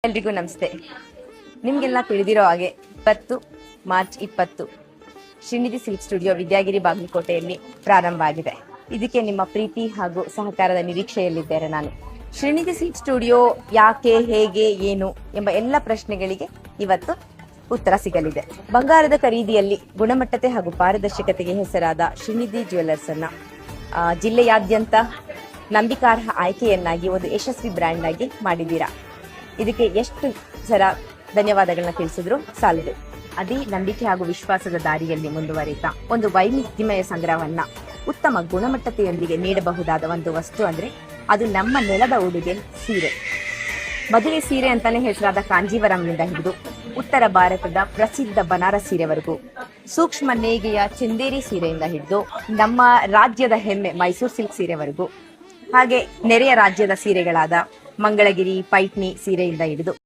ಎಲ್ರಿಗೂ ನಮಸ್ತೆ. ನಿಮ್ಗೆಲ್ಲ ತಿಳಿದಿರೋ ಹಾಗೆ 20 March 20 Shrinidhi silk studio Vidyagiri ಬಾಗಲಕೋಟೆಯಲ್ಲಿ ಪ್ರಾರಂಭ ಆಗಿದೆ. ಇದಕ್ಕೆ ನಿಮ್ಮ ಪ್ರೀತಿ ಹಾಗೂ ಸಹಕಾರದ ನಿರೀಕ್ಷೆಯಲ್ಲಿದ್ದೇನೆ ನಾನು. ಶ್ರೀನಿಧಿ ಸಿಲ್ಕ್ ಸ್ಟುಡಿಯೋ ಯಾಕೆ, ಹೇಗೆ, ಏನು ಎಂಬ ಎಲ್ಲ ಪ್ರಶ್ನೆಗಳಿಗೆ ಇವತ್ತು ಉತ್ತರ ಸಿಗಲಿದೆ. ಬಂಗಾರದ ಖರೀದಿಯಲ್ಲಿ ಗುಣಮಟ್ಟತೆ ಹಾಗೂ ಪಾರದರ್ಶಕತೆಗೆ ಹೆಸರಾದ ಶ್ರೀನಿಧಿ ಜ್ಯುವೆಲ್ಲರ್ಸ್ ಅನ್ನ ಜಿಲ್ಲೆಯಾದ್ಯಂತ ನಂಬಿಕಾರ್ಹ ಆಯ್ಕೆಯನ್ನಾಗಿ ಒಂದು ಯಶಸ್ವಿ ಬ್ರ್ಯಾಂಡ್ ಆಗಿ ಮಾಡಿದ್ದೀರಾ. ಇದಕ್ಕೆ ಎಷ್ಟು ಸಲ ಧನ್ಯವಾದಗಳನ್ನ ತಿಳಿಸಿದ್ರು ಸಾಲದು. ಅದೇ ನಂಬಿಕೆ ಹಾಗೂ ವಿಶ್ವಾಸದ ದಾರಿಯಲ್ಲಿ ಮುಂದುವರಿತಾ ಒಂದು ವೈವಿಧ್ಯಮಯ ಸಂಗ್ರಹವನ್ನ ಉತ್ತಮ ಗುಣಮಟ್ಟತೆಯೊಂದಿಗೆ ನೀಡಬಹುದಾದ ಒಂದು ವಸ್ತು ಅಂದ್ರೆ ಅದು ನಮ್ಮ ನೆಲದ ಉಡುಗೆ ಸೀರೆ. ಮದುವೆ ಸೀರೆ ಅಂತಾನೆ ಹೆಸರಾದ ಕಾಂಜೀವರಂನಿಂದ ಹಿಡಿದು ಉತ್ತರ ಭಾರತದ ಪ್ರಸಿದ್ಧ ಬನಾರಸ್ ಸೀರೆವರೆಗೂ, ಸೂಕ್ಷ್ಮ ನೇಯ್ಗೆಯ ಚಂದೇರಿ ಸೀರೆಯಿಂದ ಹಿಡಿದು ನಮ್ಮ ರಾಜ್ಯದ ಹೆಮ್ಮೆ ಮೈಸೂರು ಸಿಲ್ಕ್ ಸೀರೆವರೆಗೂ, ಹಾಗೆ ನೆರೆಯ ರಾಜ್ಯದ ಸೀರೆಗಳಾದ ಮಂಗಳಗಿರಿ, ಪೈಟ್ನಿ ಸೀರೆಯಿಂದ ಹಿಡಿದು